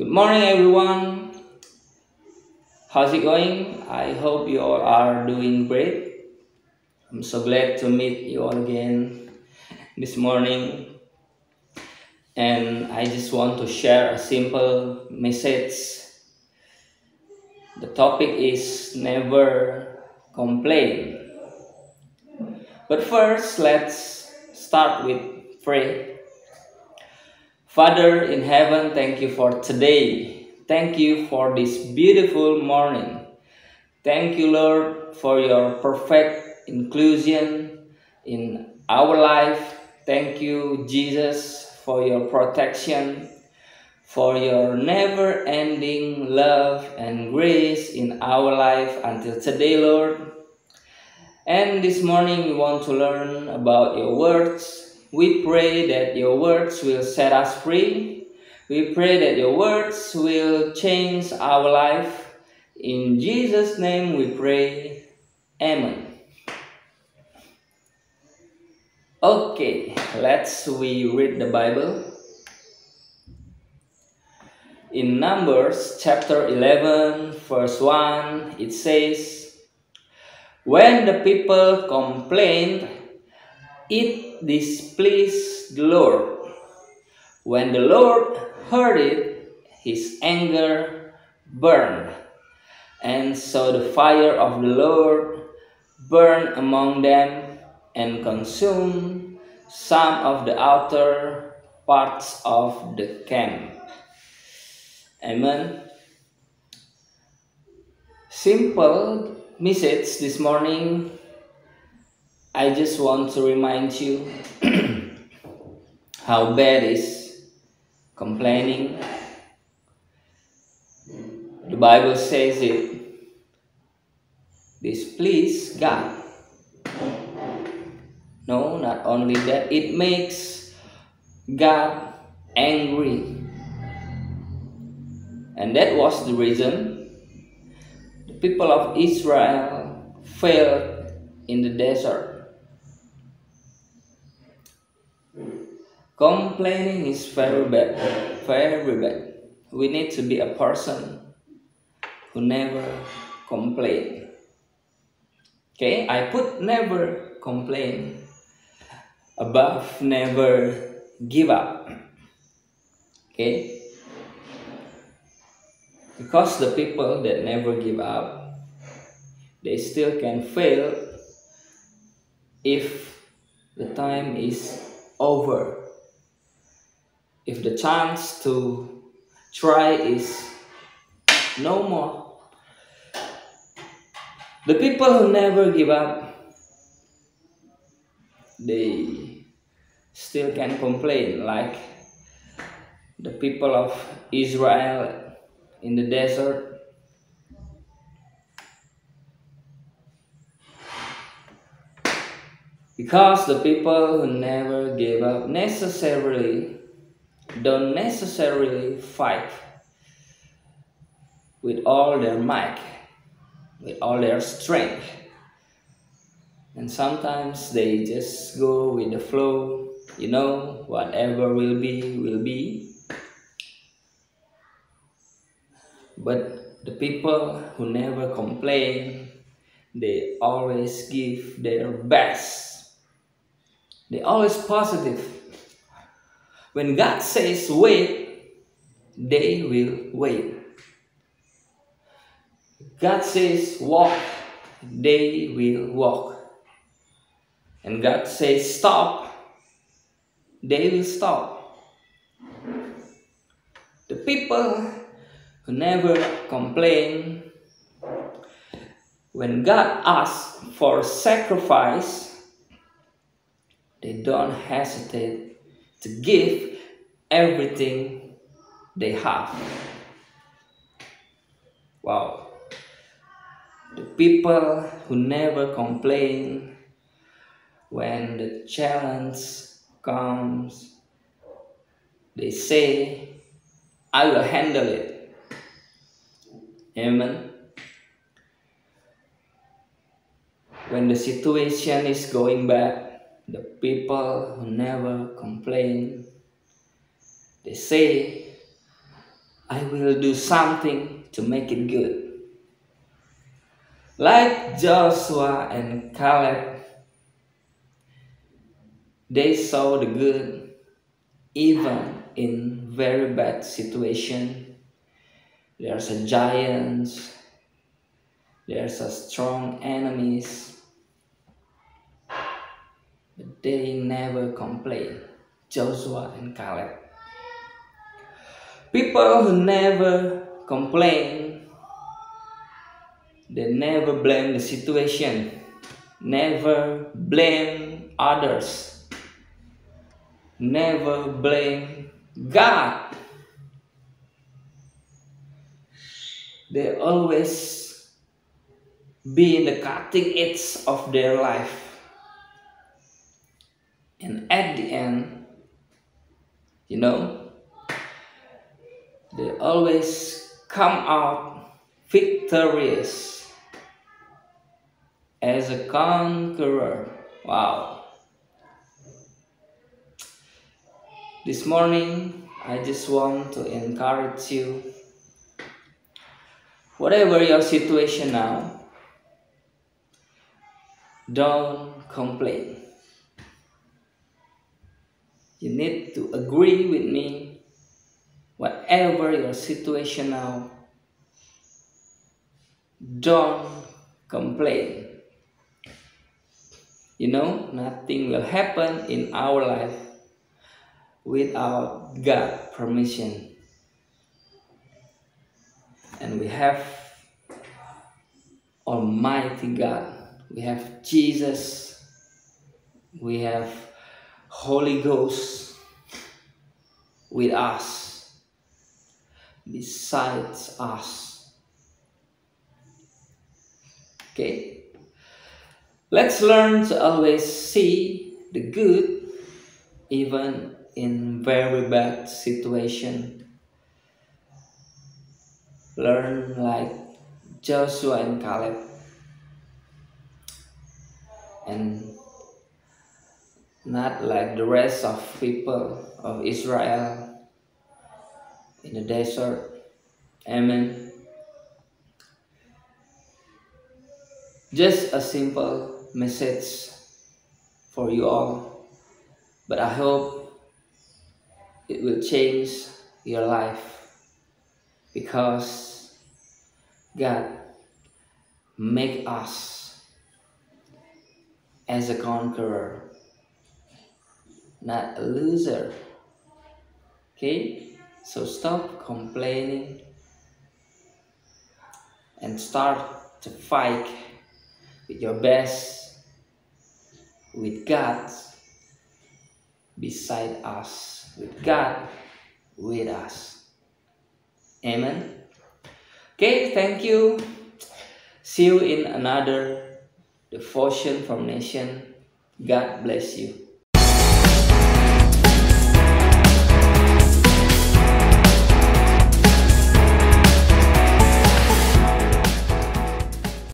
Good morning, everyone. How's it going? I hope you all are doing great. I'm so glad to meet you all again this morning. And I just want to share a simple message. The topic is never complain. But first, let's start with prayer. Father in heaven, thank you for today. Thank you for this beautiful morning. Thank you, Lord, for your perfect inclusion in our life. Thank you, Jesus, for your protection, for your never-ending love and grace in our life until today, Lord. And this morning we want to learn about your words. We pray that your words will set us free. We pray that your words will change our life. In Jesus' name we pray. Amen. Okay, let's read the Bible. In Numbers chapter 11 verse 1 it says, "When the people complained, it displeased the Lord. When the Lord heard it, his anger burned. And so the fire of the Lord burned among them and consumed some of the outer parts of the camp." Amen. Simple message this morning. I just want to remind you how bad is complaining. The Bible says it displease God. No, not only that, it makes God angry. And that was the reason the people of Israel failed in the desert. Complaining is very bad, very bad. We need to be a person who never complain. Okay, I put never complain above never give up. Okay, because the people that never give up, they still can fail if the time is over. If the chance to try is no more. The people who never give up, they still can complain, like the people of Israel in the desert. Because the people who never give up don't necessarily fight with all their might, with all their strength. And sometimes they just go with the flow, whatever will be, will be. But the people who never complain, they always give their best. They always positive. When God says wait, they will wait. God says walk, they will walk. And God says stop, they will stop. The people who never complain, when God asks for sacrifice, they don't hesitate to give everything they have. Wow. The people who never complain, when the challenge comes, they say, I will handle it. Amen. When the situation is going bad, the people who never complain, they say, I will do something to make it good. Like Joshua and Caleb, they saw the good even in very bad situation. There's a giants, there's a strong enemies, but they never complain. Joshua and Caleb. People who never complain, they never blame the situation, never blame others, never blame God. They always be in the cutting edge of their life. And at the end, you know, they always come out victorious as a conqueror. Wow. This morning, I just want to encourage you. Whatever your situation now, don't complain. You need to agree with me. Whatever your situation now, don't complain. You know, nothing will happen in our life without God's permission. And we have Almighty God. We have Jesus. We have Holy Ghost with us, besides us. Okay? Let's learn to always see the good even in very bad situation. Learn like Joshua and Caleb, and not like the rest of people of Israel in the desert. Amen. Just a simple message for you all, but I hope it will change your life, because God make us as a conqueror, not a loser. Okay? So stop complaining and start to fight with your best, with God beside us, with God with us. Amen. Okay, thank you. See you in another devotion from Nation. God bless you.